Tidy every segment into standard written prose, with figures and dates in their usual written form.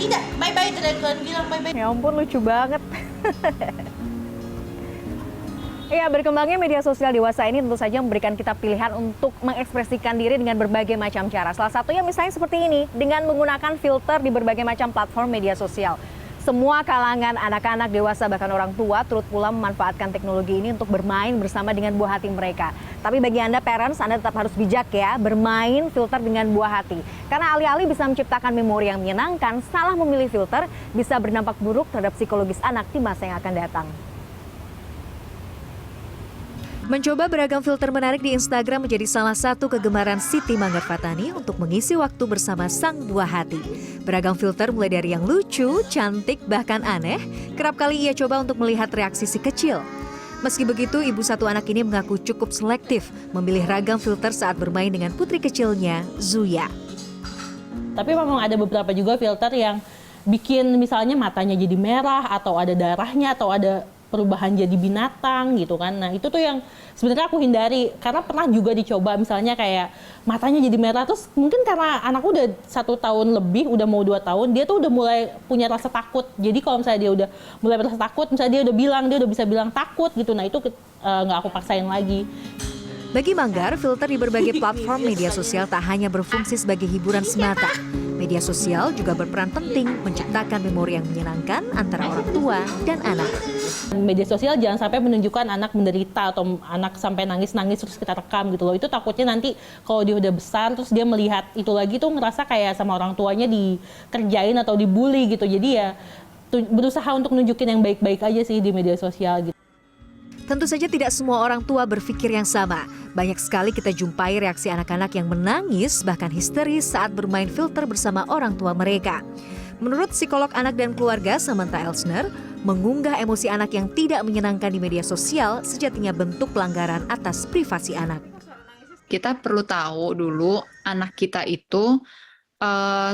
tidak, bye-bye Dragon, bilang bye-bye. Ya ampun, lucu banget. Ya, berkembangnya media sosial dewasa ini tentu saja memberikan kita pilihan untuk mengekspresikan diri dengan berbagai macam cara. Salah satunya misalnya seperti ini, dengan menggunakan filter di berbagai macam platform media sosial. Semua kalangan, anak-anak, dewasa, bahkan orang tua turut pula memanfaatkan teknologi ini untuk bermain bersama dengan buah hati mereka. Tapi bagi Anda parents, Anda tetap harus bijak ya, bermain filter dengan buah hati. Karena alih-alih bisa menciptakan memori yang menyenangkan, salah memilih filter bisa berdampak buruk terhadap psikologis anak di masa yang akan datang. Mencoba beragam filter menarik di Instagram menjadi salah satu kegemaran Siti Manggarfatani untuk mengisi waktu bersama sang buah hati. Beragam filter mulai dari yang lucu, cantik, bahkan aneh, kerap kali ia coba untuk melihat reaksi si kecil. Meski begitu, ibu satu anak ini mengaku cukup selektif memilih ragam filter saat bermain dengan putri kecilnya, Zuya. Tapi memang ada beberapa juga filter yang bikin misalnya matanya jadi merah, atau ada darahnya, atau ada perubahan jadi binatang gitu kan. Nah itu tuh yang sebenarnya aku hindari, karena pernah juga dicoba misalnya kayak matanya jadi merah, terus mungkin karena anakku udah 1 tahun lebih, udah mau 2 tahun, dia tuh udah mulai punya rasa takut. Jadi kalau misalnya dia udah mulai rasa takut, misalnya dia udah bisa bilang takut gitu, nah itu nggak aku paksain lagi. Bagi Manggar, filter di berbagai platform media sosial tak hanya berfungsi sebagai hiburan semata. Media sosial juga berperan penting menciptakan memori yang menyenangkan antara orang tua dan anak. Media sosial jangan sampai menunjukkan anak menderita atau anak sampai nangis-nangis terus kita rekam gitu loh. Itu takutnya nanti kalau dia udah besar terus dia melihat itu lagi tuh ngerasa kayak sama orang tuanya dikerjain atau dibully gitu. Jadi ya berusaha untuk nunjukin yang baik-baik aja sih di media sosial gitu. Tentu saja tidak semua orang tua berpikir yang sama. Banyak sekali kita jumpai reaksi anak-anak yang menangis bahkan histeris saat bermain filter bersama orang tua mereka. Menurut psikolog anak dan keluarga Samantha Elsner, mengunggah emosi anak yang tidak menyenangkan di media sosial sejatinya bentuk pelanggaran atas privasi anak. Kita perlu tahu dulu anak kita itu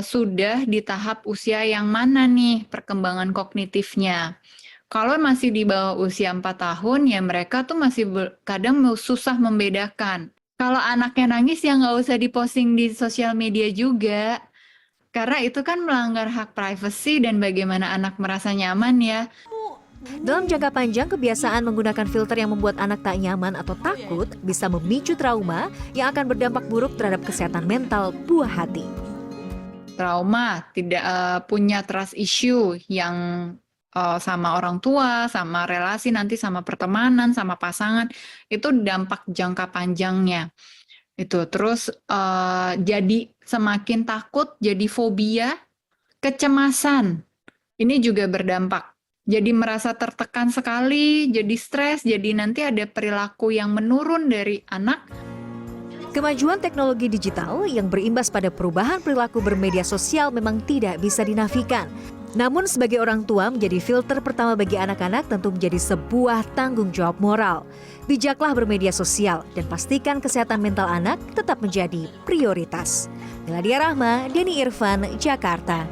sudah di tahap usia yang mana nih perkembangan kognitifnya. Kalau masih di bawah usia 4 tahun, ya mereka tuh masih kadang susah membedakan. Kalau anaknya nangis, ya nggak usah diposting di sosial media juga. Karena itu kan melanggar hak privasi dan bagaimana anak merasa nyaman ya. Dalam jangka panjang, kebiasaan menggunakan filter yang membuat anak tak nyaman atau takut bisa memicu trauma yang akan berdampak buruk terhadap kesehatan mental buah hati. Trauma, tidak punya trust issue yang sama orang tua, sama relasi nanti, sama pertemanan, sama pasangan, itu dampak jangka panjangnya. Itu terus jadi semakin takut, jadi fobia, kecemasan. Ini juga berdampak. Jadi merasa tertekan sekali, jadi stres, jadi nanti ada perilaku yang menurun dari anak. Kemajuan teknologi digital yang berimbas pada perubahan perilaku bermedia sosial memang tidak bisa dinafikan. Namun sebagai orang tua, menjadi filter pertama bagi anak-anak tentu menjadi sebuah tanggung jawab moral. Bijaklah bermedia sosial dan pastikan kesehatan mental anak tetap menjadi prioritas. Miladia Rahma, Denny Irfan, Jakarta.